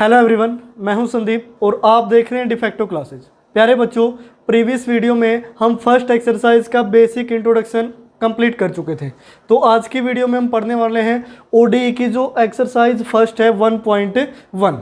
Hello everyone, मैं हूं संदीप और आप देख रहे हैं डिफेक्टो क्लासेज। प्यारे बच्चों, प्रीवियस वीडियो में हम फर्स्ट एक्सरसाइज का बेसिक इंट्रोडक्शन कंप्लीट कर चुके थे। तो आज की वीडियो में हम पढ़ने वाले हैं ओडीई की जो एक्सरसाइज फर्स्ट है 1.1।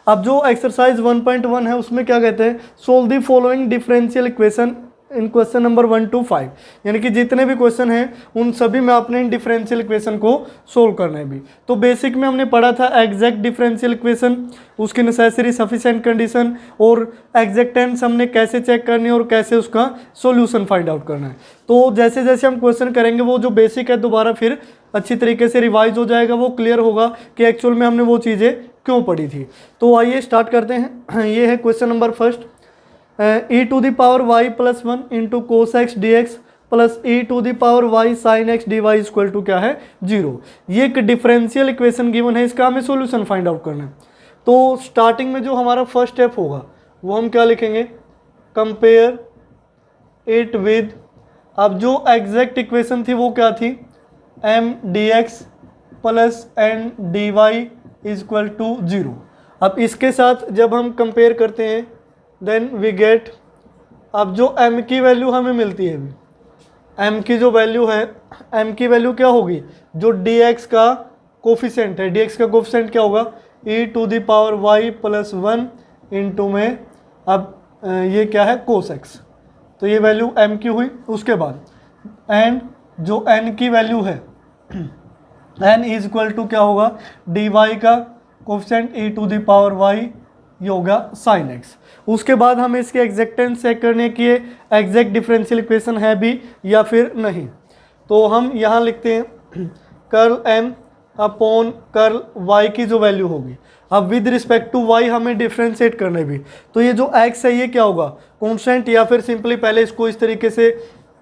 अब जो एक्सरसाइज 1.1 है उसमें क्या कहते हैं, solve the following differential equation in question number 1 to 5, यानी कि जितने भी क्वेश्चन हैं उन सभी में आपने इन डिफरेंशियल इक्वेशन को सोल्व करना है भी। तो बेसिक में हमने पढ़ा था एग्जैक्ट डिफरेंशियल इक्वेशन, उसकी नेसेसरी सफिशिएंट कंडीशन और एग्जैक्टेंस हमने कैसे चेक करनी है और कैसे उसका सॉल्यूशन फाइंड आउट करना है। तो जैसे जैसे हम क्वेश्चन करेंगे वो जो बेसिक है दोबारा फिर अच्छी तरीके से रिवाइज हो जाएगा, वो क्लियर होगा कि एक्चुअल में हमने वो चीज़ें क्यों पढ़ी थी। तो आइए स्टार्ट करते हैं। ये है question number first, e to the power y plus 1 into cos X D x plus e to the power y sine X D Y equal to क्या है 0। ये एक डिफरेंशियल इक्वेशन गिवन है, इसका हमें सॉल्यूशन फाइंड आउट करना है। तो स्टार्टिंग में जो हमारा फर्स्ट स्टेप होगा वो हम क्या लिखेंगे, कंपेयर इट विद, अब जो एग्जैक्ट इक्वेशन थी वो क्या थी, m dx plus n dy equal to 0। अब इसके साथ जब हम कंपेयर करते हैं देन वी गेट, अब जो m की वैल्यू हमें मिलती है, m की जो वैल्यू है, m की वैल्यू क्या होगी, जो dx का कोफिशेंट है, dx का कोफिशेंट क्या होगा, e to the power y plus 1 into में, अब ये क्या है कोस x, तो ये वैल्यू m की हुई। उसके बाद एंड जो n की वैल्यू है, n इज इक्वल टू क्या होगा, dy का coefficient e to the power y, ये होगा साइन एक्स। उसके बाद हमें इसके एग्जैक्टेंस चेक करने की एग्जैक्ट डिफरेंशियल इक्वेशन है भी या फिर नहीं। तो हम यहाँ लिखते हैं curl m upon curl y की जो वैल्यू होगी, अब विद रिस्पेक्ट टू y हमें डिफ्रेंशिएट करने भी। तो ये जो x है ये क्या होगा, कॉन्स्टेंट, या फिर सिंपली पहले इसको इस तरीके से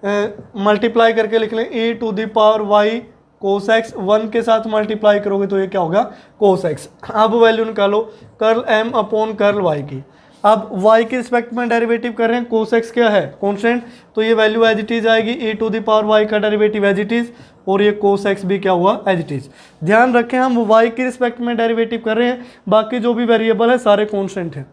मल्टीप्लाई करके लिख लें, e to the power y cos x, 1 के साथ मल्टीप्लाई करोगे तो ये क्या होगा कोस एक्स। अब वैल्यू निकालो curl m upon curl y की। अब y के रिस्पेक्ट में डेरिवेटिव कर रहे हैं, कोस एक्स क्या है कांस्टेंट, तो ये वैल्यू एज इट इज आएगी, e to the power y का डेरिवेटिव एज इट इज, और ये कोस एक्स भी क्या हुआ एज इट इज। ध्यान रखें हम y के रिस्पेक्ट में डेरिवेटिव कर रहे हैं, बाकी जो भी वेरिएबल है सारे कॉन्स्टेंट है।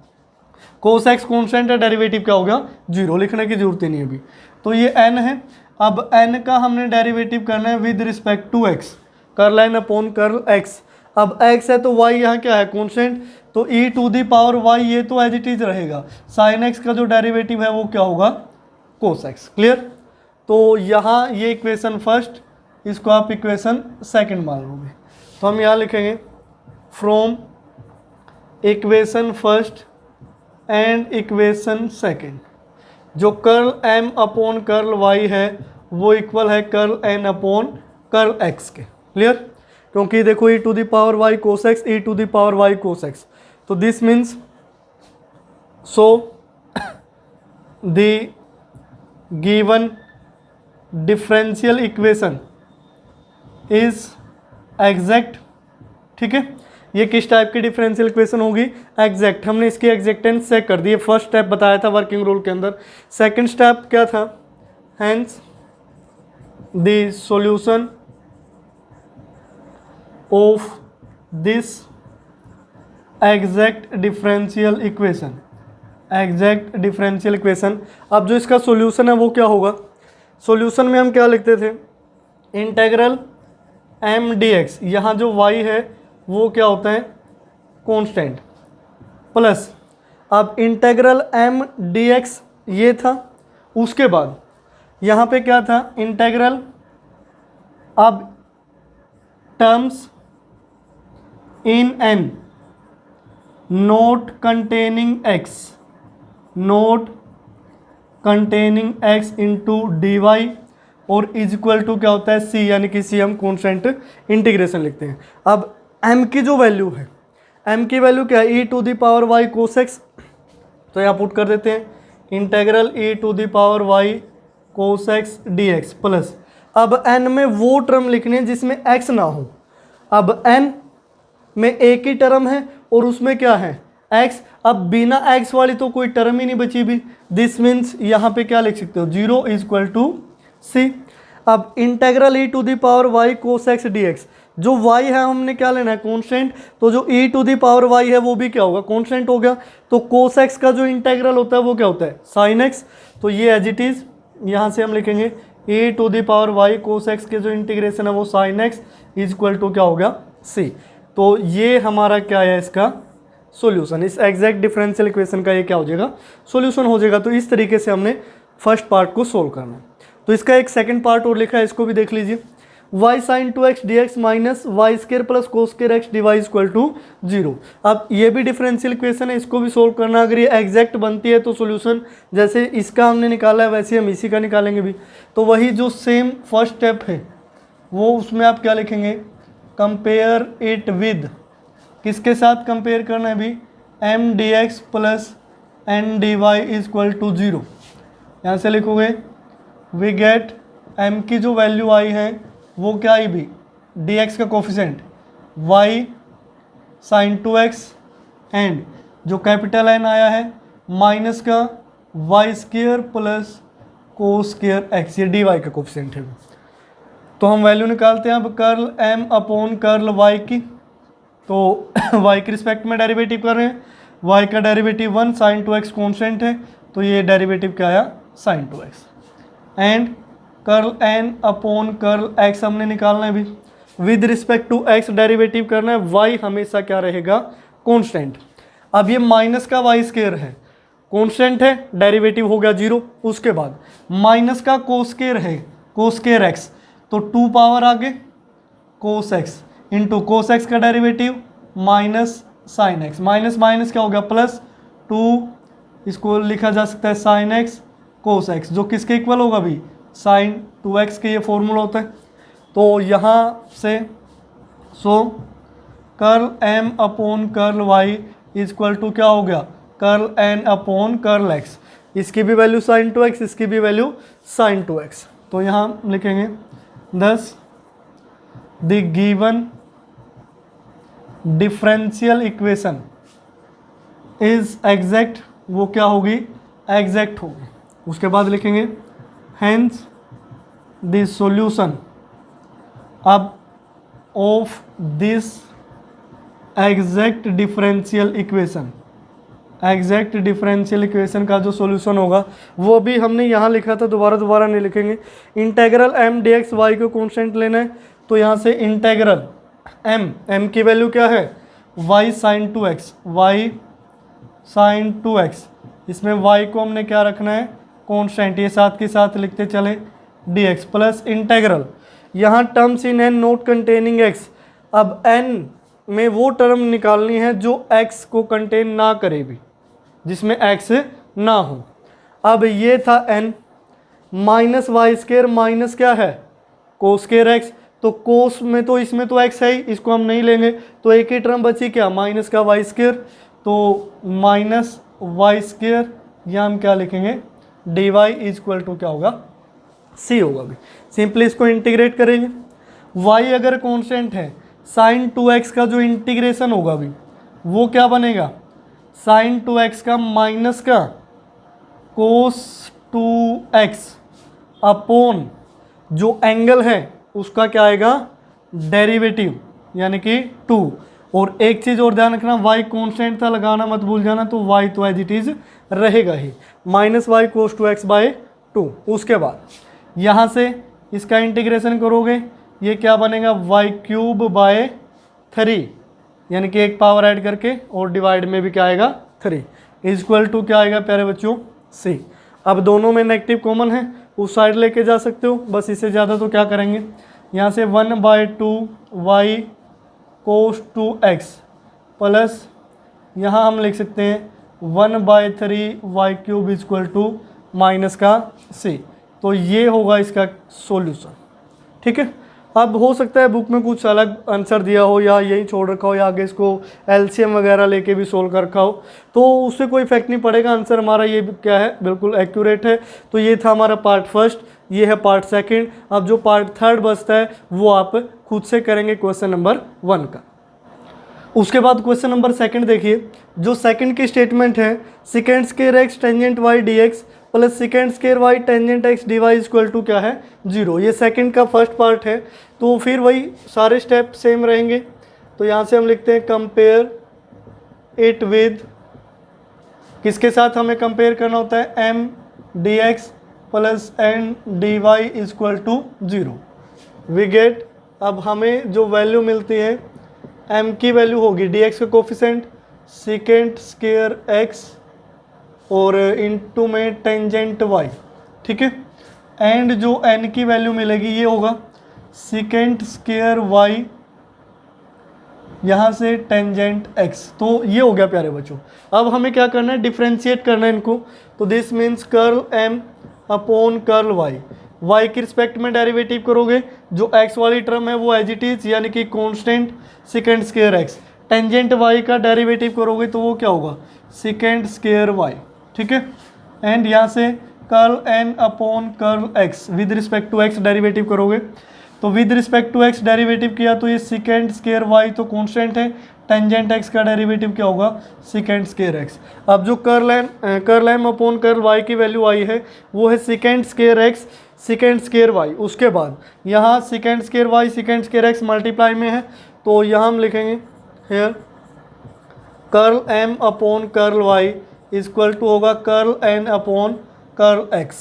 कोस एक्स कॉन्स्टेंट है, डेरिवेटिव क्या होगा 0, लिखने की जरूरत ही नहीं है अभी। तो ये n है, अब n का हमने डेरिवेटिव करना है with respect to x, curl n upon curl x। अब x है तो y यहाँ क्या है कांस्टेंट, तो e to the power y ये तो एज इट इज रहेगा, साइन x का जो डेरिवेटिव है वो क्या होगा कोस x। क्लियर। तो यहाँ ये इक्वेशन फर्स्ट, इसको आप इक्वेशन सेकंड मान लोगे। तो हम यहाँ लिखेंगे from equation first and equation second, जो curl m upon curl y है वो इक्वल है curl n upon curl x के। क्लियर, क्योंकि देखो e to the power y cos x, e to the power y cos x, तो this means so the given differential equation is exact. ठीक है, ये किस टाइप की डिफरेंशियल इक्वेशन होगी, एग्जैक्ट। हमने इसकी एग्जैक्टेंस चेक कर दी है, फर्स्ट स्टेप बताया था वर्किंग रूल के अंदर। सेकंड स्टेप क्या था, hence the solution of this exact differential equation, exact differential equation. अब जो इसका सॉल्यूशन है वो क्या होगा, सॉल्यूशन में हम क्या लिखते थे, इंटेग्रल m dx, यहाँ जो y है वो क्या होता है कांस्टेंट, प्लस अब इंटेग्रल m dx ये था। उसके बाद यहाँ पे क्या था, इंटेग्रल, अब terms in n not containing x, not containing x into d y, और इज इक्वल टू क्या होता है c, यानी कि c हम कॉन्स्टेंट इंटीग्रेशन लिखते हैं। अब m की जो वैल्यू है, m की वैल्यू क्या है, e to the power y cos x, तो यहाँ पुट कर देते हैं integral e to the power y cos x dx, plus अब n में वो टर्म लिखने हैं जिसमें x ना हो। अब n में एक ही टर्म है और उसमें क्या है x, अब बिना x वाली तो कोई टर्म ही नहीं बची भी, दिस मीन्स यहाँ पे क्या लिख सकते हो 0 इज इक्वल टू c। अब integral e to the power y cos x dx, जो y है हमने क्या लेना है, कांस्टेंट। तो जो e to the power y है वो भी क्या होगा, कांस्टेंट हो गया। तो cos x का जो इंटेग्रल होता है वो क्या होता है, sin x। तो ये एज इट इज यहाँ से हम लिखेंगे e to the power y cos x के जो इंटीग्रेशन है वो sin x is equal to क्या हो गया, c। तो ये हमारा क्या है, इसका सॉल्यूशन, इस एग्जैक्ट डिफरेंशियल इक्वेशन का ये क्या हो जाएगा, सॉल्यूशन हो जाएगा। तो इस तरीके से हमने फर्स्ट पार्ट को सोल्व करना है। तो इसका एक सेकंड पार्ट और लिखा है, इसको भी देख लीजिए। y sin 2x dx minus y square plus cos square x D Y equal to 0। अब ये भी डिफरेंशियल इक्वेशन है, इसको भी सोल्व करना। अगर ये एग्जैक्ट बनती है तो सॉल्यूशन जैसे इसका हमने निकाला है वैसे हम इसी का निकालेंगे भी। तो वही जो सेम फर्स्ट स्टेप है वो उसमें आप क्या लिखेंगे, कंपेयर इट विद, किसके साथ कंपेयर करना है भी, m d x plus n d Y equal to 0। यहाँ से लिखोगे वी गेट m की जो वैल्यू आई है वो क्या आई भी, dx का coefficient y sin 2x and जो कैपिटल N आया है माइनस का y square plus cos square x, ये dy का कोफिशेंट है। तो हम वैल्यू निकालते हैं अब curl m upon curl y की। तो y के रिस्पेक्ट में डेरिवेटिव कर रहे हैं, y का डेरिवेटिव 1 sin 2x कॉन्स्टेंट है तो ये डेरिवेटिव क्या आया, sin 2x and curl n upon curl x हमने निकालना है भी। With respect to x derivative करना है, y हमेशा क्या रहेगा, कांस्टेंट। अब ये माइनस का y स्क्वायर है, कांस्टेंट है, डेरिवेटिव हो गया 0। उसके बाद माइनस का कोस स्क्वायर है, कोस स्क्वायर x, तो 2 पावर आगे cos x into cos x का derivative minus sine x, minus minus क्या हो गया प्लस 2, इसको लिखा जा सकता है साइन x कोस x, जो किसके इक्वल होगा भी, साइन 2x के, ये फॉर्मूला होता है। तो यहाँ से so curl m upon curl y equal to क्या हो गया, curl n upon curl x, इसकी भी वैल्यू साइन 2x, इसकी भी वैल्यू साइन 2x। तो यहाँ लिखेंगे thus the given differential equation is exact, वो क्या होगी, एग्जैक्ट होगी। उसके बाद लिखेंगे हेंस द सॉल्यूशन अब of this exact differential equation, exact differential equation का जो सॉल्यूशन होगा वो भी हमने यहाँ लिखा था, दोबारा नहीं लिखेंगे। इंटेग्रल m dx y को कांस्टेंट लेना है, तो यहाँ से इंटेग्रल m की वैल्यू क्या है, y sin 2x, y sin 2x, इसमें y को हमने क्या रखना है, कांस्टेंट, ये साथ के साथ लिखते चले dx प्लस इंटेग्रल, यहाँ terms in n not containing x। अब n में वो टर्म निकालनी है जो x को कंटेन ना करे भी, जिसमें x ना हो। अब ये था n minus y square minus क्या है, कोस स्केयर x, तो कोस में तो इसमें तो x है ही, इसको हम नहीं लेंगे, तो एक ही टर्म बची क्या, माइनस का वाई स्केयर, तो माइनस वाई स्केयर, या हम क्या लिखेंगे d y is equal to क्या होगा, c होगा भी। सिंपली इसको इंटीग्रेट करेंगे, y अगर कांस्टेंट है, साइन 2x का जो इंटीग्रेशन होगा भी वो क्या बनेगा, साइन 2x का माइनस का कोस 2x अपॉन जो एंगल है उसका क्या आएगा, डेरिवेटिव यानी कि 2। और एक चीज़ और ध्यान रखना, y कांस्टेंट था, लगाना मत भूल जाना, तो y तो एज इट इज रहेगा ही, माइनस वाई कोस 2x बाय 2। उसके बाद यहाँ से इसका इंटीग्रेशन करोगे, ये क्या बनेगा, वाई क्यूब बाय 3, यानी कि एक पावर ऐड करके, और डिवाइड में भी क्या आएगा 3, इज इक्वल टू क्या आएगा प्यारे बच्चों, c। अब दोनों में नेगेटिव कॉमन है, उस साइड लेके जा सकते हो, बस इससे ज़्यादा तो क्या करेंगे, यहाँ से 1/2 वाई कोस 2x प्लस यहाँ हम लिख सकते हैं 1/3 y cube is equal to minus का c। तो ये होगा इसका सॉल्यूशन, ठीक है। अब हो सकता है बुक में कुछ अलग आंसर दिया हो या यही छोड़ रखा हो या आगे इसको एलसीएम वगैरह लेके भी सोल्व कर रखा हो, तो उससे कोई इफेक्ट नहीं पड़ेगा, आंसर हमारा ये क्या है, बिल्कुल एक्यूरेट है। तो ये था हमारा पार्ट फर्स्ट, ये है पार्ट सेकंड। अब जो पार्ट थर्ड बचता है वो आप खुद से करेंगे क्वेश्चन नंबर 1 का। उसके बाद क्वेश्चन नंबर सेकंड देखिए, जो सेकंड की स्टेटमेंट है, second square x tangent y d x plus second square y tangent x D Y equal to क्या है 0। ये सेकंड का फर्स्ट पार्ट है, तो फिर वही सारे स्टेप सेम रहेंगे। तो यहाँ से हम लिखते हैं कंपेयर इट विद, किसके साथ हमें कंपेयर करना होता है, m d x plus n d Y equal to 0। We get, अब हमें जो वैल्यू मिलती है m की वैल्यू होगी dx का कोफिशेंट सेकेंड स्केयर x और इनटू में टेंजेंट y, ठीक है। एंड जो n की वैल्यू मिलेगी ये होगा सेकेंड स्केयर y यहाँ से टेंजेंट x। तो ये हो गया प्यारे बच्चों। अब हमें क्या करना है, डिफ्रेंशिएट करना है इनको। तो this means curl m upon curl y, y की रिस्पेक्ट में डेरिवेटिव करोगे, जो x वाली टर्म है वो एज इट इज यानी कि constant second square x, tangent y का डेरिवेटिव करोगे तो वो क्या होगा सेकेंड स्केयर y, ठीक है। एंड यहाँ से curl n upon curl x with respect to x derivative करोगे, तो with respect to x derivative किया तो ये सेकेंड स्केयर y तो कांस्टेंट है, टेंजेंट x का डेरिवेटिव क्या होगा सेकेंड स्केयर x। अब जो curl m upon curl y की वैल्यू आई है वो है second square x second square y। उसके बाद यहाँ second square y second square x multiply में है, तो यहाँ हम लिखेंगे here curl m upon curl y equal to होगा curl n upon curl x।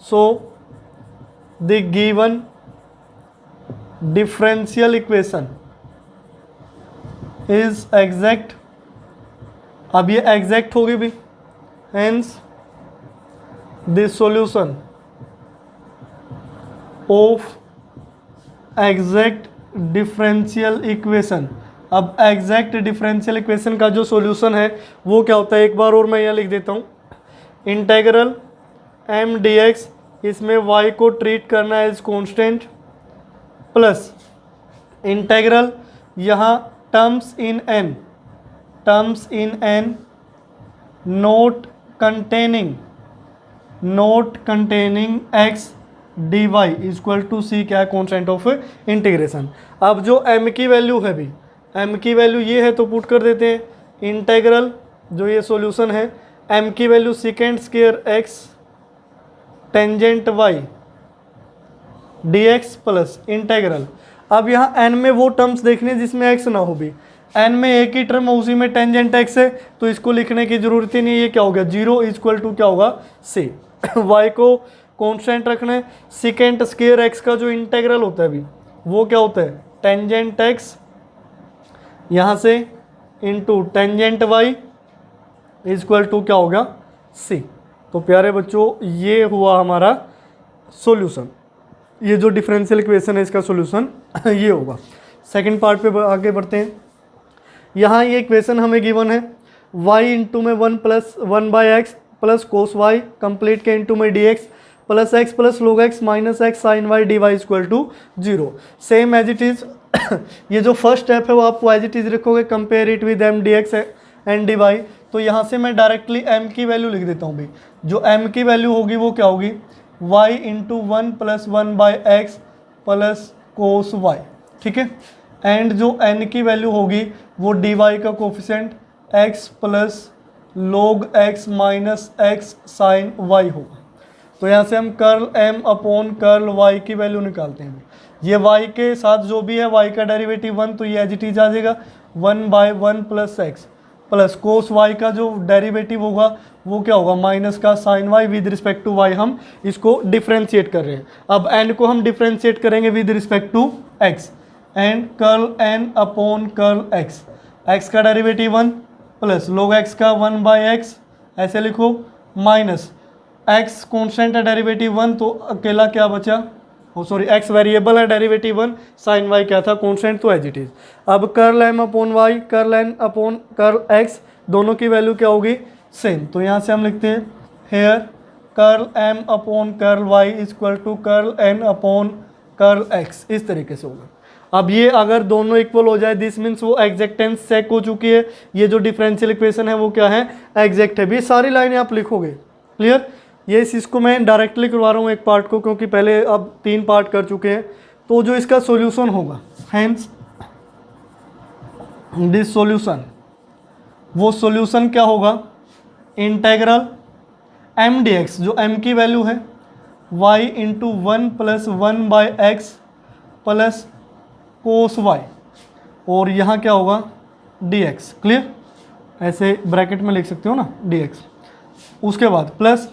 So the given differential equation is exact. अब ये एग्जैक्ट होगी भी, hence the solution of exact differential equation. अब एग्जैक्ट डिफरेंशियल इक्वेशन का जो solution है वो क्या होता है, एक बार और मैं यहाँ लिख देता हूँ। इंटेग्रल m dx, इसमें y को ट्रीट करना एज कांस्टेंट, प्लस इंटेग्रल यहाँ terms in n not containing x dy equal to C क्या है कांस्टेंट ऑफ इंटीग्रेशन। अब जो m की वैल्यू है भी, m की वैल्यू ये है तो पुट कर देते हैं इंटेग्रल, जो ये सॉल्यूशन है m की value second square x tangent y dx plus integral. अब यहाँ n में वो टर्म्स देखने जिसमें x ना हो भी, n में एक ही टर्म है उसी में टेंजेंट x है, तो इसको लिखने की जरूरत ही नहीं है। ये क्या हो गया 0 इक्वल टू क्या होगा c। y को कांस्टेंट रखना है, सेकेंड स्केयर x का जो इंटेग्रल होता है अभी वो क्या होता है टेंजेंट x यहाँ से into tangent y equal to क्या होगा c। तो प्यारे बच्चों ये हुआ हमारा सॉल्यूशन, ये जो डिफरेंशियल इक्वेशन है इसका सॉल्यूशन ये होगा। सेकंड पार्ट पे आगे बढ़ते हैं। यहाँ ये इक्वेशन हमें गिवन है y इंटू में 1 plus 1/x plus cos y complete के इंटू में dx plus x plus log x minus x sine y dy equal to 0। Same as it is ये जो फर्स्ट स्टेप है वो आप एज इट इज़ रखोगे, compare it with m dx and dy। तो यहाँ से मैं डायरेक्टली m की वैल्यू लिख देता हूँ भाई, जो m की वैल्यू होगी वो क्या होगी y into 1 plus 1/x plus cos y, ठीक है। एंड जो n की वैल्यू होगी वो dy का coefficient x plus log x minus x sine y होगा। तो यहाँ से हम curl m upon curl y की वैल्यू निकालते हैं। ये y के साथ जो भी है y का डेरिवेटिव 1, तो ये एज इट इज आ जाएगा 1/1 plus x plus cos y का जो डेरिवेटिव होगा वो क्या होगा माइनस का sine y with respect to y। हम इसको डिफ्रेंशिएट कर रहे हैं। अब n को हम डिफ्रेंशिएट करेंगे with respect to x, and curl n upon curl x, x का डेरिवेटिव 1 प्लस log x का 1/x ऐसे लिखो, माइनस x कॉन्स्टेंट है डेरिवेटिव 1 तो अकेला क्या बचा, सॉरी x वेरिएबल है डेरिवेटिव 1, साइन y क्या था कांस्टेंट, तो एज इट इज। अब curl m upon y curl n upon curl x दोनों की वैल्यू क्या होगी सेम, तो यहाँ से हम लिखते हैं here curl m upon curl y equal to curl n upon curl x, इस तरीके से होगा। अब ये अगर दोनों इक्वल हो जाए दिस मीन्स वो एग्जैक्टेंस चेक हो चुकी है, ये जो डिफरेंशियल इक्वेशन है वो क्या है एग्जैक्ट है। ये सारी लाइनें आप लिखोगे, क्लियर। ये इसको मैं डायरेक्टली करवा रहा हूँ एक पार्ट को, क्योंकि पहले अब 3 पार्ट कर चुके हैं। तो जो इसका सॉल्यूशन होगा हेंस दिस सॉल्यूशन, वो सॉल्यूशन क्या होगा इंटेग्रल एम डी एक्स, जो एम की वैल्यू है y into 1+1/x plus cos y, और यहाँ क्या होगा dx। क्लियर, ऐसे ब्रैकेट में लिख सकते हो ना dx। उसके बाद प्लस,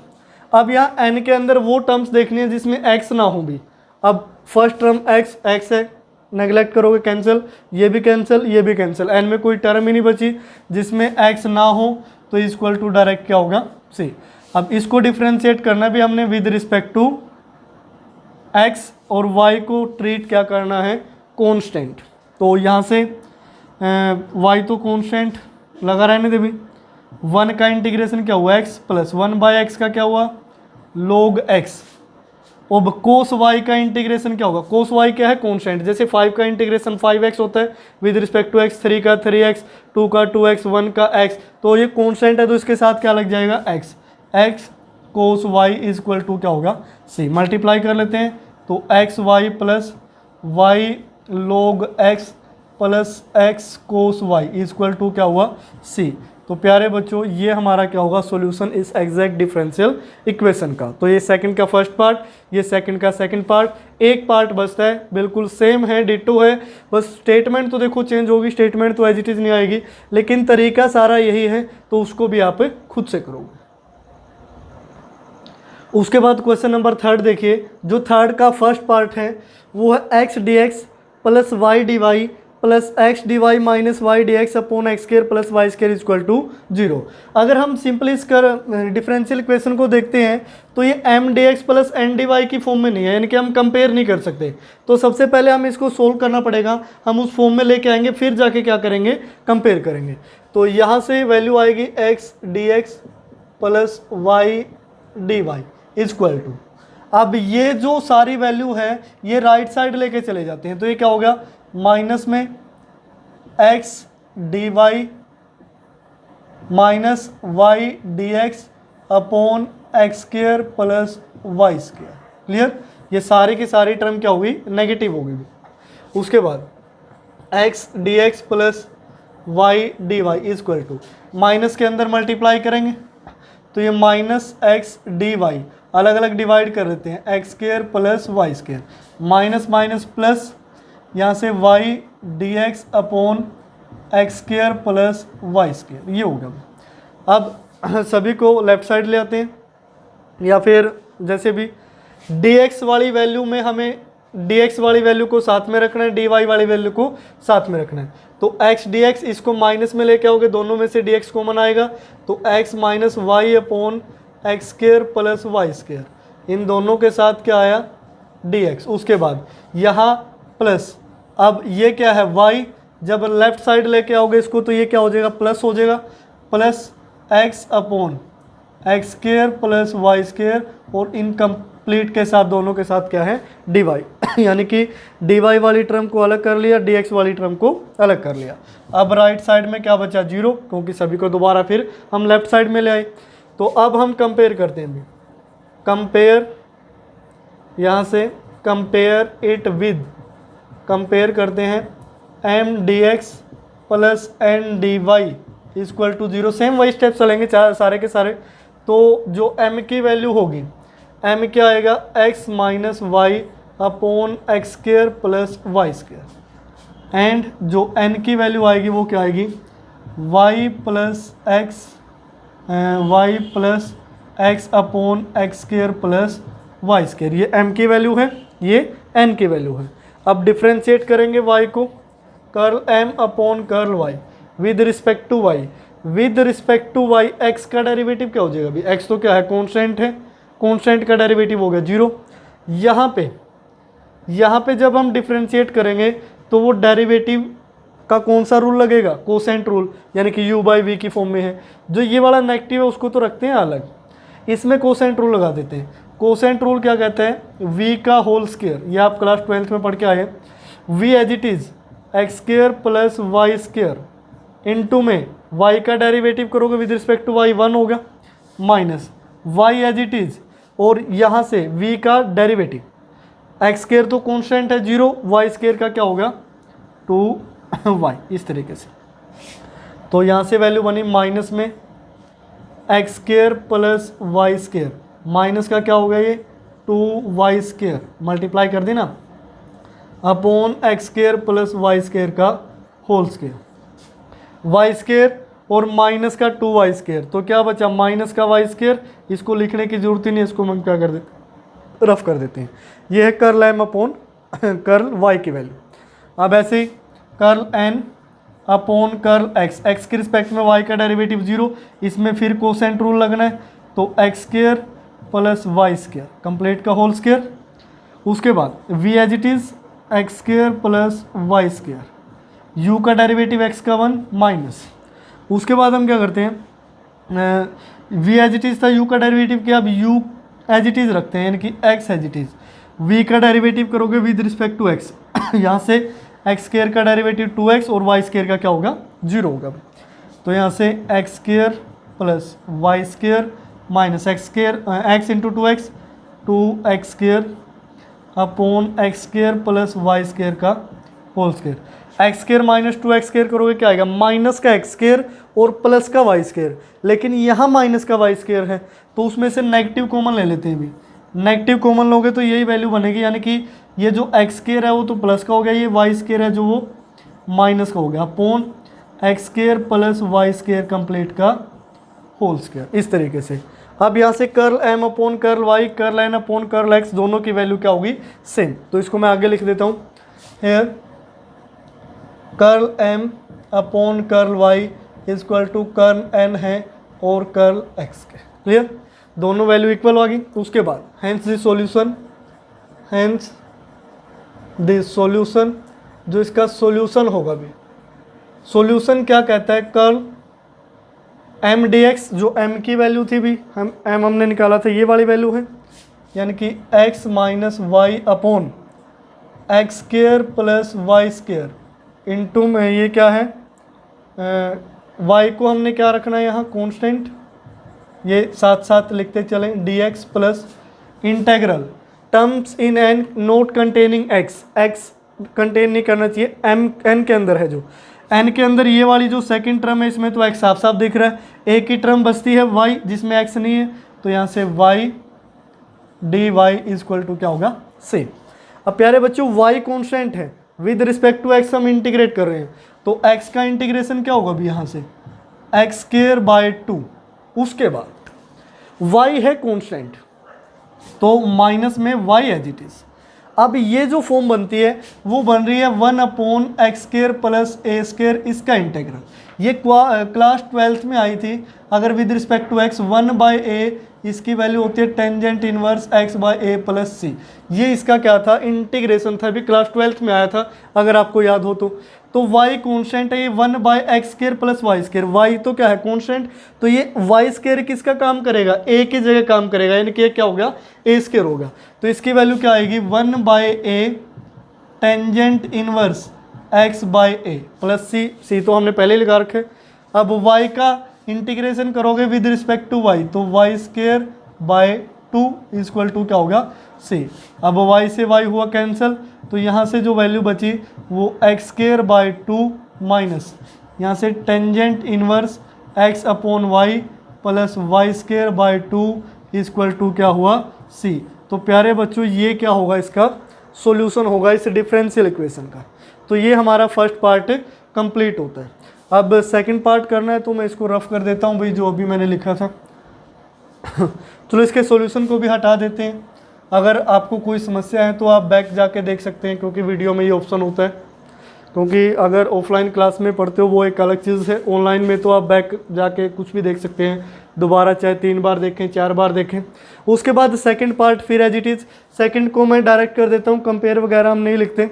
अब यहाँ n के अंदर वो टर्म्स देखनी है जिसमें x ना हो भी। अब फर्स्ट टर्म x है, नेगलेक्ट करोगे कैंसिल, ये भी कैंसिल, ये भी कैंसिल, n में कोई टर्म ही नहीं बची जिसमें x ना हो, तो इक्वल टू डायरेक्ट क्या होगा c। अब इसको डिफ्रेंशिएट करना भी हमने विद रिस्पेक्ट टू x, और y को ट्रीट क्या करना है कांस्टेंट। तो यहाँ से y तो कांस्टेंट लगा रहने दे भी, 1 का इंटीग्रेशन क्या हुआ x प्लस 1/x का क्या हुआ log x। अब कोस y का इंटीग्रेशन क्या होगा, कोस y क्या है कांस्टेंट, जैसे 5 का इंटीग्रेशन 5x होता है विद रिस्पेक्ट टू x, 3 का 3x, 2 का 2x, 1 का x, तो ये कांस्टेंट है तो इसके साथ क्या लग जाएगा x cos y is equal to क्या होगा c। मल्टीप्लाई कर लेते हैं तो x y plus y log x plus x cos y is equal to क्या हुआ c। तो प्यारे बच्चों ये हमारा क्या होगा सॉल्यूशन इस एग्जैक्ट डिफरेंशियल इक्वेशन का। तो ये सेकंड का फर्स्ट पार्ट, ये सेकंड का सेकंड पार्ट। एक पार्ट बचता है, बिल्कुल सेम है, डिटो है, बस स्टेटमेंट तो देखो चेंज होगी, स्टेटमेंट तो एज इट इज़ नहीं आएगी, लेकिन तरीका सारा यही है, तो उसको भी आप खुद से करोगे। उसके बाद क्वेश्चन नंबर थर्ड देखिए, जो थर्ड का फर्स्ट पार्ट है वो है x D x plus y d y plus x D y minus y d x upon x square plus Y square equal to 0। अगर हम सिंपली इसका डिफरेंशियल इक्वेशन को देखते हैं तो ये m d x plus n d y की form में नहीं है, यानी कि हम कंपेयर नहीं कर सकते। तो सबसे पहले हमें इसको सोल्व करना पड़ेगा, हम उस फॉर्म में लेके आएंगे, फिर जाके क्या करेंगे कंपेयर करेंगे। तो यहाँ से वैल्यू आएगी x D x plus y d Y equal to, अब ये जो सारी वैल्यू है ये राइट साइड लेके चले जाते हैं, तो ये क्या हो गया माइनस में x D y minus y d x upon x square plus Y square. Clear, ये सारी की सारी टर्म क्या होगी नेगेटिव होगी। उसके बाद x D x plus y d Y equal to, minus के अंदर मल्टीप्लाई करेंगे तो ये माइनस एक्स डी वाई अलग अलग डिवाइड कर देते हैं, x square plus Y square, minus minus plus, यहाँ से y d x upon x square plus Y square, ये हो गया। अब सभी को लेफ्ट साइड ले आते हैं, या फिर जैसे भी डी एक्स वाली वैल्यू में हमें डी एक्स वाली वैल्यू को साथ में रखना है, डी वाई वाली वैल्यू को साथ में रखना है। तो एक्स डी एक्स इसको माइनस में लेके आओगे, दोनों में से डी एक्स कॉमन आएगा, तो X minus Y upon x square plus Y square, इन दोनों के साथ क्या आया डी एक्स। उसके बाद यहाँ प्लस, अब ये क्या है y, जब लेफ्ट साइड लेके आओगे इसको तो ये क्या हो जाएगा प्लस हो जाएगा, plus x upon x square plus Y square, और इनकम्प्लीट के साथ दोनों के साथ क्या है डी वाई यानी कि डी वाई वाली टर्म को अलग कर लिया, डी एक्स वाली टर्म को अलग कर लिया। अब राइट साइड में क्या बचा 0, क्योंकि सभी को दोबारा फिर हम लेफ्ट साइड में ले आए। तो अब हम कंपेयर करते हैं, कंपेयर, यहाँ से कंपेयर इट विद, कंपेयर करते हैं m d x plus n d Y equal to 0। Same वही स्टेप चलेंगे सारे के सारे। तो जो m की वैल्यू होगी, m क्या आएगा x minus Y upon x square plus Y square, and जो n की वैल्यू आएगी वो क्या आएगी y plus x upon x square plus Y square. ये m की वैल्यू है, ये n की वैल्यू है। अब डिफ्रेंशिएट करेंगे y को, curl m upon curl y with respect to y, with respect to y x का डेरिवेटिव क्या हो जाएगा अभी, x तो क्या है कांस्टेंट है, कांस्टेंट का डेरिवेटिव हो गया 0। यहाँ पे जब हम डिफ्रेंशिएट करेंगे तो वो डेरिवेटिव का कौन सा रूल लगेगा, कोसेंट रूल, यानी कि u बाई वी की फॉर्म में है। जो ये वाला नेगेटिव है उसको तो रखते हैं अलग, इसमें कोसेंट रूल लगा देते हैं। कोसेंट रूल क्या कहता है v का होल स्क्वायर, ये आप क्लास 12th में पढ़ के आए, v as it is x square plus Y square into में y का डेरिवेटिव करोगे विद रिस्पेक्ट टू y 1 होगा, minus y as it is, और यहाँ से v का डेरिवेटिव, एक्स स्क्वायर तो कॉन्स्टेंट है 0, वाई स्क्वायर का क्या होगा 2y, इस तरीके से। तो यहाँ से वैल्यू बनी माइनस में x square plus Y square minus का क्या होगा ये 2y स्केयर मल्टीप्लाई कर देना upon x square plus Y square का होल स्केयर, वाई स्केयर और माइनस का 2y स्केयर, तो क्या बचा माइनस का वाई स्केयर। इसको लिखने की जरूरत ही नहीं, इसको हम क्या कर देते रफ कर देते हैं। ये है curl M upon curl Y की वैल्यू। अब ऐसे ही curl N upon curl X, X के रिस्पेक्ट में वाई का डेरिवेटिव 0, इसमें फिर कोसेंट रूल लगना है, तो X square plus Y square complete का होल स्केयर। उसके बाद we as it is X square plus Y square, U का डेरिवेटिव एक्स का 1 माइनस। उसके बाद हम क्या करते हैं, वी एज इट इज़ था, यू का डेरिवेटिव क्या, अब यू एज इट इज़ रखते हैं, यानी कि x as it is. V का डेरिवेटिव करोगे विद रिस्पेक्ट टू एक्स, यहाँ से एक्स स्केयर का डेरिवेटिव 2x और वाई स्केयर का क्या होगा 0 होगा। तो यहाँ से x square plus Y square minus x square x into 2x 2x square upon x square plus Y square का whole square. X square minus 2x square करोगे क्या आएगा माइनस का एक्स स्केयर और प्लस का वाई स्केयर, लेकिन यहाँ minus का वाई स्केयर है तो उसमें से नेगेटिव कॉमन ले लेते हैं। भी नेगेटिव कॉमन लोगे तो यही वैल्यू बनेगी, यानी कि ये जो एक्स स्केयर है वो तो प्लस का हो गया, ये वाई स्केयर है जो वो माइनस का हो गया, upon x square plus Y square complete का होल स्केयर। इस तरीके से अब यहाँ से curl M upon curl y, curl N upon curl x, दोनों की वैल्यू क्या होगी सेम। तो इसको मैं आगे लिख देता हूँ, here curl M upon curl y is equal to curl n है और कर्ल एक्स के। क्लियर, दोनों वैल्यू इक्वल होगी। उसके बाद hence the solution, hence the solution, जो इसका सॉल्यूशन होगा भी, सॉल्यूशन क्या कहता है, कर्ल एम डी एक्स, जो एम की वैल्यू थी भी हम एम हमने निकाला था, ये वाली वैल्यू है, यानी कि x minus Y upon x square plus Y square into में ये क्या है, वाई को हमने क्या रखना है यहाँ कांस्टेंट, ये साथ साथ लिखते चलें, D x plus integral terms in n naught containing x, x contain नहीं करना चाहिए, एम एन के अंदर है, जो एन के अंदर ये वाली जो सेकंड टर्म है इसमें तो एक्स साफ साफ दिख रहा है, एक ही टर्म बचती है वाई जिसमें एक्स नहीं है, तो यहाँ से y d y is equal to क्या होगा सेम। अब प्यारे बच्चों वाई कॉन्स्टेंट है, विद रिस्पेक्ट टू एक्स हम इंटीग्रेट कर रहे हैं, तो एक्स का इंटीग्रेशन क्या होगा अभी यहाँ से एक्स स्क्वायर बाय 2, उसके बाद y है कांस्टेंट तो माइनस में y एज इट इज। अब ये जो फॉर्म बनती है वो बन रही है 1 upon x square plus a square, इसका इंटेग्रल, ये क्लास 12th में आई थी। अगर with respect to x 1 by a, इसकी वैल्यू होती है tangent inverse x by a plus c, ये इसका क्या था इंटीग्रेशन था, अभी क्लास 12th में आया था अगर आपको याद हो तो y कॉन्स्टेंट है, ये 1 by x square plus Y square, y तो क्या है कॉन्स्टेंट, तो ये वाई स्क्वायर किसका काम करेगा a की जगह काम करेगा, यानी कि ये क्या हो गया a स्क्वायर होगा, तो इसकी वैल्यू क्या आएगी 1 by A tangent inverse x bye a plus सी, सी तो हमने पहले लिखा रखे। अब y का इंटीग्रेशन करोगे विद रिस्पेक्ट टू y, तो Y square by 2 is equal to क्या होगा सी। अब y से y हुआ कैंसिल, तो यहाँ से जो वैल्यू बची वो एक्स स्क्वायर बाय 2 माइनस यहाँ से टेंजेंट इनवर्स x अपॉन y plus Y square by 2 is equal to क्या हुआ c। तो प्यारे बच्चों ये क्या होगा, इसका सॉल्यूशन होगा इस डिफरेंशियल इक्वेशन का। तो ये हमारा फर्स्ट पार्ट कंप्लीट होता है। अब सेकंड पार्ट करना है तो मैं इसको रफ कर देता हूँ भाई, जो अभी मैंने लिखा था चलो इसके सॉल्यूशन को भी हटा देते हैं। अगर आपको कोई समस्या है तो आप बैक जाके देख सकते हैं, क्योंकि वीडियो में ये ऑप्शन होता है, क्योंकि अगर ऑफलाइन क्लास में पढ़ते हो वो एक अलग चीज़ है, ऑनलाइन में तो आप बैक जाके कुछ भी देख सकते हैं, दोबारा चाहे 3 बार देखें 4 बार देखें। उसके बाद सेकंड पार्ट फिर एज इट इज़, सेकंड को मैं डायरेक्ट कर देता हूँ, कंपेयर वगैरह हम नहीं लिखते।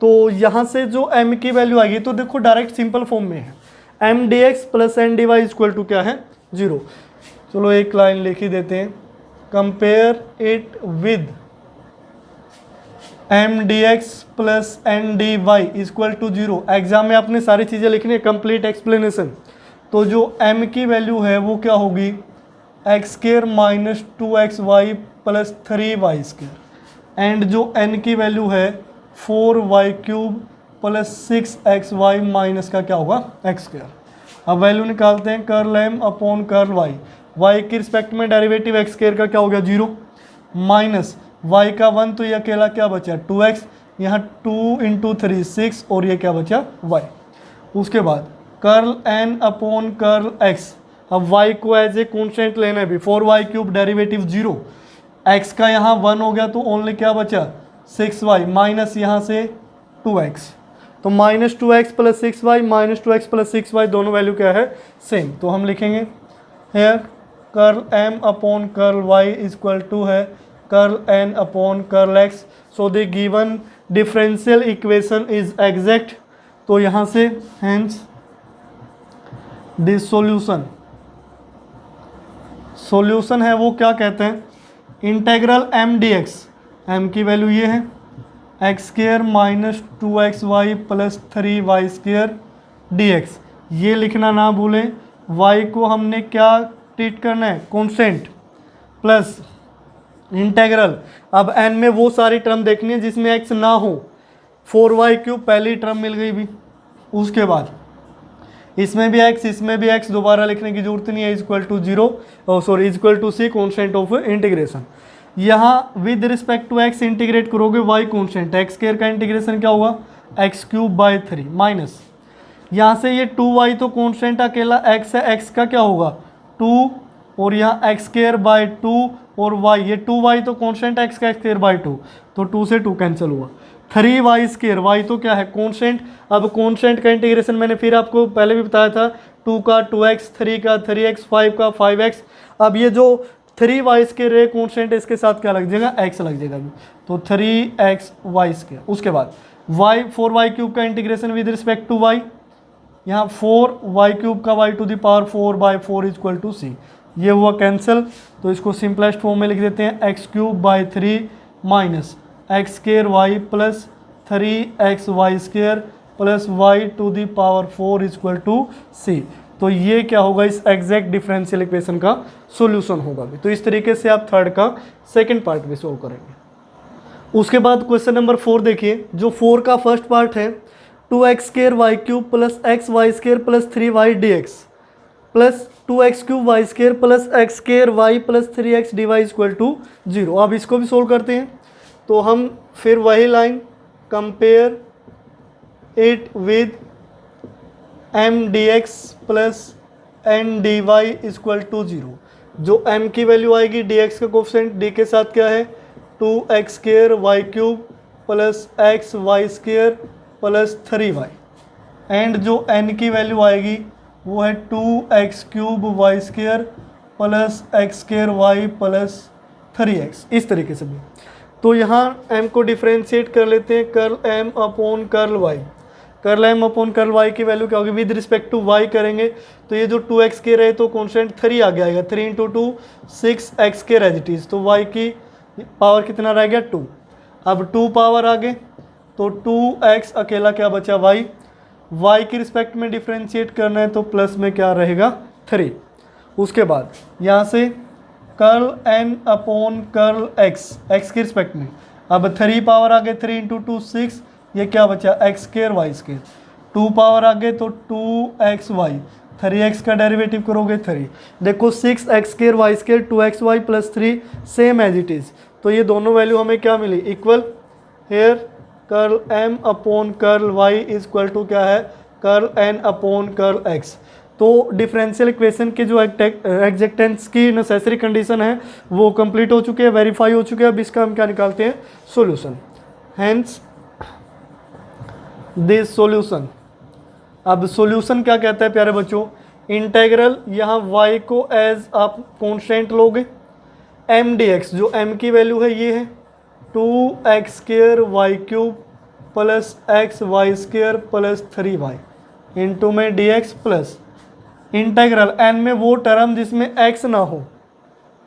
तो यहाँ से जो m की वैल्यू आएगी तो देखो डायरेक्ट सिंपल फॉर्म में है, m d x plus n d Y equal to क्या है 0। चलो एक लाइन लिख ही देते हैं, compare it with m d x plus n d Y equal to 0। Exam में आपने सारी चीज़ें लिखनी है, कंप्लीट एक्सप्लेनेशन। तो जो m की वैल्यू है वो क्या होगी x square minus 2x y plus 3y square, and जो n की वैल्यू है 4y cube plus 6xy minus का क्या होगा एक्स स्क्वायर। अब वैल्यू निकालते हैं, curl m upon curl y, y की रिस्पेक्ट में डेरिवेटिव एक्स स्क्वायर का क्या हो गया 0 माइनस y का 1 तो यह अकेला क्या बचा 2x, यहाँ 2 इंटू 3 6 और ये क्या बचा y। उसके बाद curl n upon curl x, अब y को एज ए कॉन्स्टेंट लेना है भी 4y³ डेरिवेटिव 0, x का यहाँ 1 हो गया तो ओनली क्या बचा 6y माइनस यहाँ से 2x, तो minus 2x plus 6y minus 2x plus 6y दोनों वैल्यू क्या है सेम, तो हम लिखेंगे here curl m upon curl y equal to है curl n upon curl x। So the given differential equation is exact, तो यहाँ से हेंस दिस सॉल्यूशन है वो क्या कहते हैं इंटेग्रल m dx, m की वैल्यू ये है x square minus 2xy plus 3y² dx। ये लिखना ना भूलें, y को हमने क्या ट्रीट करना है कांस्टेंट प्लस इंटेग्रल, अब n में वो सारी टर्म देखनी है जिसमें x ना हो, 4y³ पहली टर्म मिल गई भी, उसके बाद इसमें भी x इसमें भी x दोबारा लिखने की जरूरत नहीं है, equal to 0 sorry equal to c constant of integration. यहाँ with respect to x integrate करोगे y कांस्टेंट, एक्स स्क्वायर का इंटीग्रेशन क्या होगा x³/3 माइनस यहाँ से ये 2y तो कांस्टेंट अकेला x है, x का क्या होगा 2 और यहाँ x²/2 और y, ये 2y तो कांस्टेंट x का x²/2 तो 2 से 2 कैंसिल हुआ, 3y², y तो क्या है कांस्टेंट। अब कांस्टेंट का इंटीग्रेशन मैंने फिर आपको पहले भी बताया था, 2 का 2x, 3 का 3x, 5 का 5x। अब ये जो 3y² रे कांस्टेंट इसके साथ क्या लग जाएगा x लग जाएगा, तो 3xy²। उसके बाद y 4y³ का integration with respect to y, यहाँ 4y³ का y⁴ 4/4 इक्वल टू c, ये हुआ कैंसिल, तो इसको सिंपलेस्ट फॉर्म में लिख देते हैं x³/3 minus x² plus 3xy² plus y⁴ equal to c। तो ये क्या होगा इस एग्जैक्ट डिफरेंशियल इक्वेशन का सॉल्यूशन होगा भी। तो इस तरीके से आप थर्ड का सेकंड पार्ट भी सोल्व करेंगे। उसके बाद क्वेश्चन नंबर 4 देखिए, जो 4 का फर्स्ट पार्ट है 2x² plus xy² plus 3y dx plus 2x³ plus x² plus 3x dy equal to 0। अब इसको भी सोल्व करते हैं, तो हम फिर वही line compare it with m dx plus n dy equal to 0। जो m की वैल्यू आएगी dx का कोफिशिएंट d के साथ क्या है 2x² plus xy² plus 3y, and जो n की वैल्यू आएगी वो है 2x³ plus x² plus 3x, इस तरीके से भी। तो यहाँ m को डिफ्रेंशिएट कर लेते हैं, curl m upon curl y, curl m upon curl y की वैल्यू क्या होगी विद रिस्पेक्ट टू y करेंगे, तो ये जो 2x² रहे तो कॉन्स्टेंट 3 आगे आएगा, 3 × 2 6x² एज इट इज़, तो y की पावर कितना रह गया 2, अब 2 पावर आगे तो 2x अकेला क्या बचा y की रिस्पेक्ट में डिफ्रेंशिएट करना है तो प्लस में क्या रहेगा 3। उसके बाद यहाँ से curl n upon curl x की रिस्पेक्ट में, अब 3 पावर आगे 3 × 2 6, ये क्या बचा x² y², 2 पावर आगे तो 2xy, 3x का डेरिवेटिव करोगे 3, देखो 6x² y² 2xy plus 3 same as it is, तो ये दोनों वैल्यू हमें क्या मिली equal. Here curl m upon curl y equal to क्या है curl n upon curl x। तो डिफरेंशियल इक्वेशन के जो एग्जैक्टेंस की नेसेसरी कंडीशन है वो कंप्लीट हो चुके हैं, वेरीफाई हो चुके हैं। अब इसका हम क्या निकालते हैं सॉल्यूशन, हेंस दिस सॉल्यूशन। अब सॉल्यूशन क्या कहता है प्यारे बच्चों, इंटेग्रल यहाँ y को एज आप कांस्टेंट लोगे, m dx जो m की वैल्यू है ये है 2x² y³ plus xy² plus 3y into में dx प्लस इंटेग्रल n में वो टर्म जिसमें x ना हो,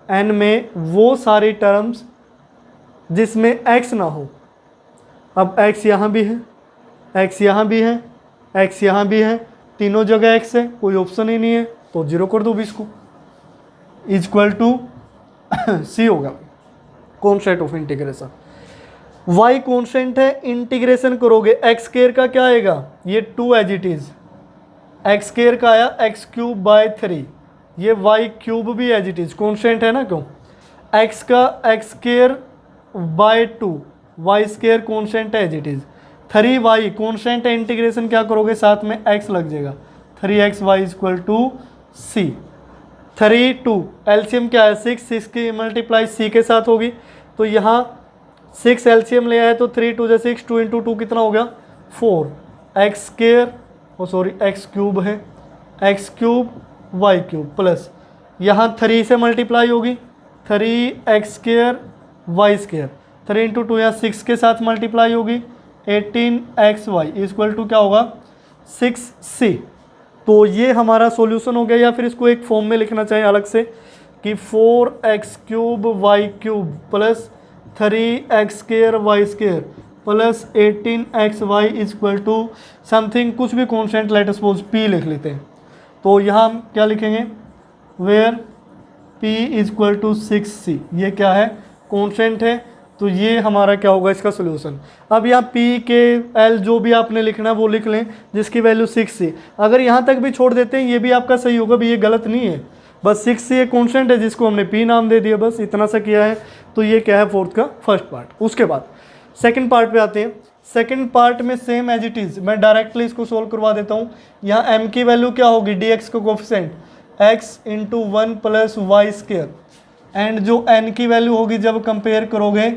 n में वो सारी टर्म्स जिसमें x ना हो। अब x यहाँ भी है, x यहाँ भी है, x यहाँ भी है, तीनों जगह x है, कोई ऑप्शन ही नहीं है, तो 0 कर दो भी इसको, इक्वल टू c होगा constant of integration. y constant है, इंटीग्रेशन करोगे x² का क्या आएगा ये 2 एज इट इज़, x² का आया x³/3, ये वाई क्यूब भी एज इट इज़ कॉन्स्टेंट है ना, क्यों, एक्स का x square by 2, y square constant है as it is, 3y constant है, इंटीग्रेशन क्या करोगे साथ में x लग जाएगा, 3xy equal to c, 3 2 LCM क्या है 6, 6 की मल्टीप्लाई c के साथ होगी, तो यहाँ 6 एलसीएम ले आए तो 3 2 6, 2 इंटू 2 कितना हो गया 4, x square sorry x cube है, x cube y cube plus यहाँ 3 से मल्टीप्लाई होगी 3x square y square, 3 into 2 यहाँ 6 के साथ मल्टीप्लाई होगी 18xy इक्वल टू क्या होगा 6c। तो ये हमारा सॉल्यूशन हो गया, या फिर इसको एक फॉर्म में लिखना चाहिए अलग से कि 4x cube y cube plus 3x square y square plus 18xy equal to something कुछ भी कॉन्स्टेंट लेट सपोज p लिख लेते हैं। तो यहाँ हम क्या लिखेंगे where p equal to 6c, ये क्या है कॉन्स्टेंट है, तो ये हमारा क्या होगा इसका सोल्यूशन। अब यहाँ p के l जो भी आपने लिखना है वो लिख लें जिसकी वैल्यू 6c, अगर यहाँ तक भी छोड़ देते हैं ये भी आपका सही होगा, भी ये गलत नहीं है, बस 6c एक कॉन्स्टेंट है जिसको हमने p नाम दे दिया, बस इतना सा किया है। तो ये क्या है फोर्थ का फर्स्ट पार्ट। उसके बाद सेकंड पार्ट पे आते हैं। सेकंड पार्ट में सेम एज इट इज़ मैं डायरेक्टली इसको सोल्व करवा देता हूँ। यहाँ m की वैल्यू क्या होगी dx का coefficient x into 1 plus Y square, and जो n की वैल्यू होगी जब कंपेयर करोगे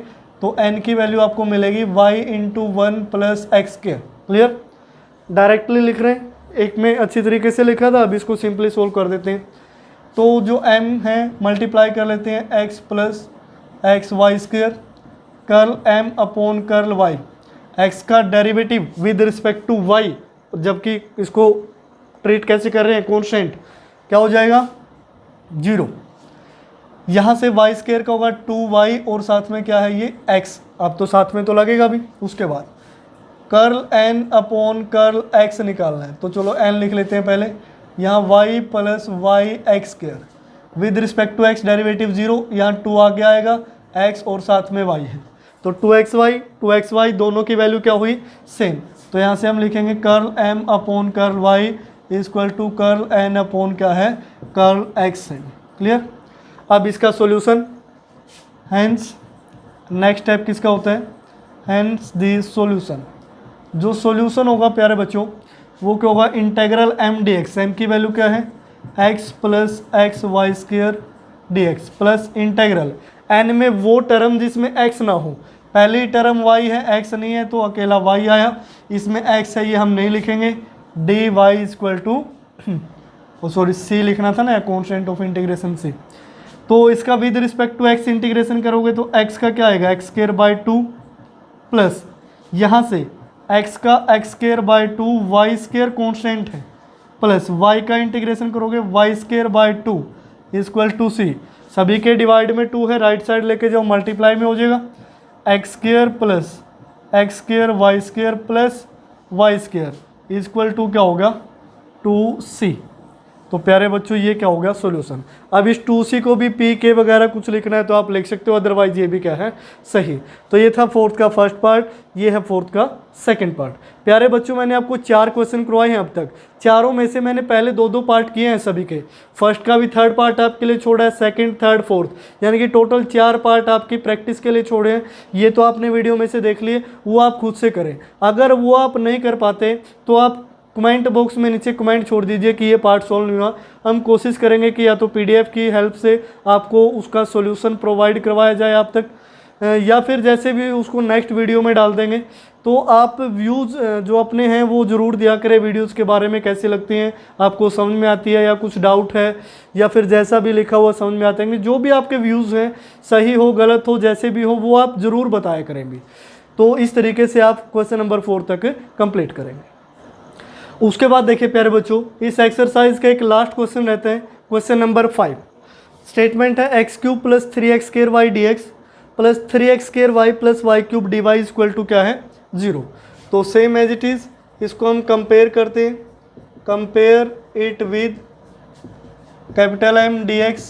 तो n की वैल्यू आपको मिलेगी y into 1 plus x square. Clear, directly लिख रहे हैं, एक में अच्छी तरीके से लिखा था, अब इसको सिंपली सोल्व कर देते हैं। तो जो m है मल्टीप्लाई कर लेते हैं x plus x y square, curl m upon curl y, x का derivative with respect to y, जबकि इसको ट्रीट कैसे कर रहे हैं कॉन्स्टेंट, क्या हो जाएगा 0। यहाँ से वाई स्क्वायर का होगा 2y और साथ में क्या है ये x, अब तो साथ में तो लगेगा भी। उसके बाद curl n upon curl x निकालना है, तो चलो n लिख लेते हैं पहले, यहाँ y plus y x square with respect to x derivative 0, यहाँ 2 आगे आएगा x और साथ में y है, तो 2xy दोनों की वैल्यू क्या हुई सेम, तो यहाँ से हम लिखेंगे curl m upon curl y equal to curl n upon क्या है कर्ल x है। क्लियर, अब इसका सॉल्यूशन, हेंस नेक्स्ट स्टेप किसका होता है, हेंस दी सॉल्यूशन, जो सॉल्यूशन होगा प्यारे बच्चों वो क्या होगा इंटेग्रल m dx, m की वैल्यू क्या है x plus x y square d x plus integral n में वो टर्म जिसमें x ना हो, पहली टर्म y है x नहीं है तो अकेला y आया, इसमें x है ये हम नहीं लिखेंगे, d Y equal to sorry c लिखना था ना कॉन्स्टेंट ऑफ इंटीग्रेशन c, तो इसका with respect to x integration करोगे तो x का क्या आएगा एक्स स्क्वायर बाई 2 प्लस यहाँ से x का x square by 2 y square constant है प्लस y का इंटीग्रेशन करोगे y square by 2 equal to c, सभी के डिवाइड में 2 है, राइट साइड लेके जाओ मल्टीप्लाई में हो जाएगा x square plus x square y square plus Y square equal to क्या होगा 2c। तो प्यारे बच्चों ये क्या हो गया सॉल्यूशन। अब इस 2c को भी p के वगैरह कुछ लिखना है तो आप लिख सकते हो, अदरवाइज ये भी क्या है सही। तो ये था फोर्थ का फर्स्ट पार्ट, ये है फोर्थ का सेकंड पार्ट। प्यारे बच्चों मैंने आपको 4 क्वेश्चन करवाए हैं अब तक, चारों में से मैंने पहले 2-2 पार्ट किए हैं सभी के, फर्स्ट का भी थर्ड पार्ट आपके लिए छोड़ा है, सेकंड थर्ड फोर्थ, यानी कि टोटल 4 पार्ट आपकी प्रैक्टिस के लिए छोड़े हैं। ये तो आपने वीडियो में से देख लिए, वो आप खुद से करें। अगर वो आप नहीं कर पाते तो आप कमेंट बॉक्स में नीचे कमेंट छोड़ दीजिए कि ये पार्ट सॉल्व नहीं हुआ, हम कोशिश करेंगे कि या तो पीडीएफ की हेल्प से आपको उसका सॉल्यूशन प्रोवाइड करवाया जाए आप तक, या फिर जैसे भी उसको नेक्स्ट वीडियो में डाल देंगे। तो आप व्यूज़ जो अपने हैं वो ज़रूर दिया करें, वीडियोज़ के बारे में कैसी लगती हैं, आपको समझ में आती है या कुछ डाउट है, या फिर जैसा भी लिखा हुआ समझ में आते हैं, जो भी आपके व्यूज़ हैं सही हो गलत हो जैसे भी हो वो आप ज़रूर बताया करेंगे। तो इस तरीके से आप क्वेश्चन नंबर 4 तक कंप्लीट करेंगे। उसके बाद देखिए प्यारे बच्चों, इस एक्सरसाइज का एक लास्ट क्वेश्चन रहता है, क्वेश्चन नंबर 5। स्टेटमेंट है x cube plus 3x square y d x plus 3x square y plus y cube d Y equal to क्या है 0। तो सेम एज इट इज़ इसको हम कंपेयर करते हैं, compare it with capital M dx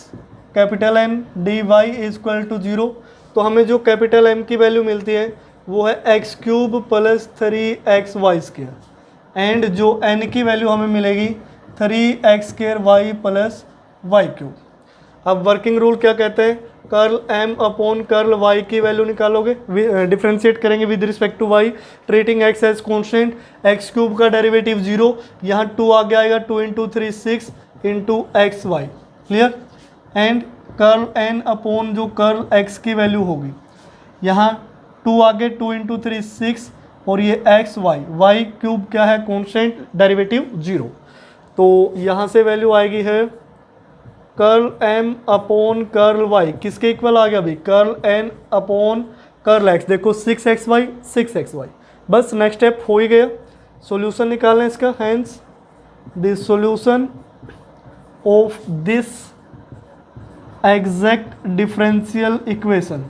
capital M dy equal to 0। तो हमें जो कैपिटल M की वैल्यू मिलती है वो है x cube plus 3x y square, and जो n की वैल्यू हमें मिलेगी 3x square y plus y cube. अब वर्किंग रूल क्या कहते हैं, curl M upon curl Y की वैल्यू निकालोगे, डिफ्रेंशिएट करेंगे with respect to y, treating x as constant, x cube का डेरिवेटिव 0, यहाँ 2 आगे आएगा, 2 into 3 6 into x y, clear. And curl N upon जो कर्ल एक्स की वैल्यू होगी, यहाँ 2 आगे, 2 इंटू 3 6 और ये एक्स वाई, वाई क्यूब क्या है कॉन्स्टेंट, डेरिवेटिव 0। तो यहाँ से वैल्यू आएगी है curl M upon curl y, किसके इक्वल आ गया अभी, curl N upon curl x, देखो 6xy 6xy, बस नेक्स्ट स्टेप हो ही गया। सॉल्यूशन निकालना है इसका, hence the solution of this exact differential equation,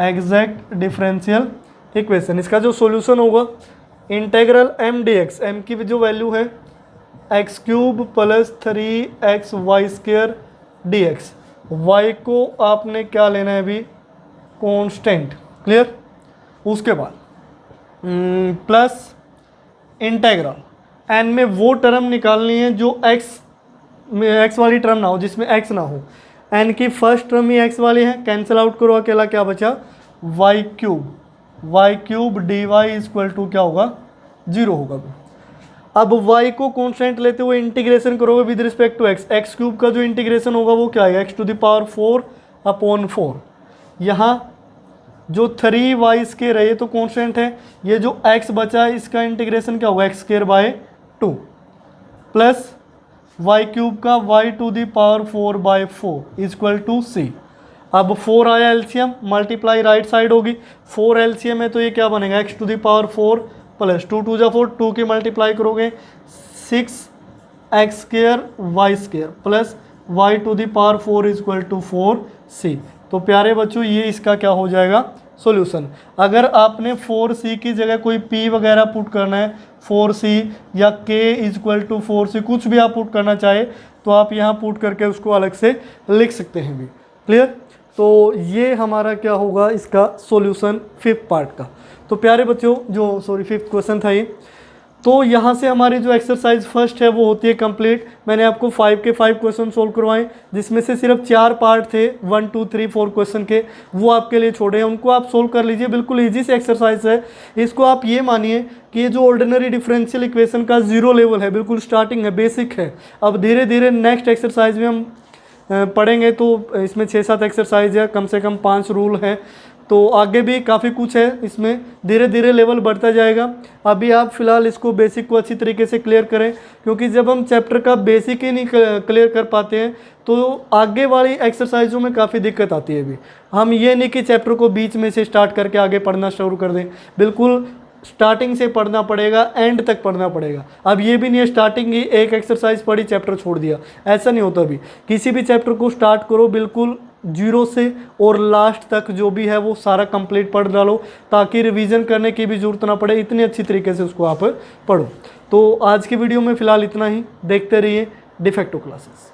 exact differential equation, इसका जो सॉल्यूशन होगा integral m d x, m की जो वैल्यू है x cube plus 3xy square d x, y को आपने क्या लेना है अभी, कांस्टेंट, क्लियर। उसके बाद प्लस इंटेग्रल एन में वो टर्म निकालनी है जो एक्स वाली टर्म ना हो, जिसमें एक्स ना हो, एन की फर्स्ट टर्म ही एक्स वाली है, कैंसिल आउट करो, अकेला क्या बचा, y cube d Y equal to क्या होगा, 0 होगा। अब y को कांस्टेंट लेते हुए इंटीग्रेशन करोगे with respect to x, x cube का जो इंटीग्रेशन होगा वो क्या आएगा, x to the power 4 upon 4, यहाँ जो 3y स्क्वायर है ये तो कांस्टेंट है, ये जो x बचा है इसका इंटीग्रेशन क्या होगा, x square by 2 plus y cube का y to the power 4 by 4 equal to c। अब 4 आया एलसीएम, मल्टीप्लाई राइट साइड होगी, 4 एलसीएम है तो ये क्या बनेगा, x to the power 4 plus 2 2 जा 4, 2 की मल्टीप्लाई करोगे 6x square y square plus y to the power 4 equal to 4c। तो प्यारे बच्चों ये इसका क्या हो जाएगा, सॉल्यूशन। अगर आपने 4c की जगह कोई p वगैरह पुट करना है, 4c या k इक्वल टू 4c, कुछ भी आप पुट करना चाहे तो आप यहाँ पुट करके उसको अलग से लिख सकते हैं भी, क्लियर। तो ये हमारा क्या होगा इसका सॉल्यूशन 5th पार्ट का। तो प्यारे बच्चों जो 5th क्वेश्चन था ये, तो यहाँ से हमारी जो एक्सरसाइज फर्स्ट है वो होती है कंप्लीट। मैंने आपको 5 के 5 क्वेश्चन सोल्व करवाए, जिसमें से सिर्फ 4 पार्ट थे 1 2 3 4 क्वेश्चन के, वो आपके लिए छोड़े हैं, उनको आप सोल्व कर लीजिए। बिल्कुल ईजी से एक्सरसाइज है, इसको आप ये मानिए कि ये जो ऑर्डिनरी डिफरेंशियल इक्वेशन का 0 लेवल है, बिल्कुल स्टार्टिंग है, बेसिक है। अब धीरे धीरे नेक्स्ट एक्सरसाइज में हम पढ़ेंगे, तो इसमें 6-7 एक्सरसाइज है, कम से कम 5 रूल हैं, तो आगे भी काफ़ी कुछ है, इसमें धीरे धीरे लेवल बढ़ता जाएगा। अभी आप फिलहाल इसको बेसिक को अच्छी तरीके से क्लियर करें, क्योंकि जब हम चैप्टर का बेसिक ही नहीं क्लियर कर पाते हैं तो आगे वाली एक्सरसाइजों में काफ़ी दिक्कत आती है। भी हम ये नहीं कि चैप्टर को बीच में से स्टार्ट करके आगे पढ़ना शुरू कर दें, बिल्कुल स्टार्टिंग से पढ़ना पड़ेगा, एंड तक पढ़ना पड़ेगा। अब ये भी नहीं है स्टार्टिंग ही एक एक्सरसाइज पढ़ी चैप्टर छोड़ दिया, ऐसा नहीं होता। भी किसी भी चैप्टर को स्टार्ट करो बिल्कुल 0 से और लास्ट तक जो भी है वो सारा कंप्लीट पढ़ डालो, ताकि रिवीजन करने की भी जरूरत ना पड़े, इतनी अच्छी तरीके से उसको आप पढ़ो। तो आज की वीडियो में फ़िलहाल इतना ही, देखते रहिए डिफेक्टो क्लासेस।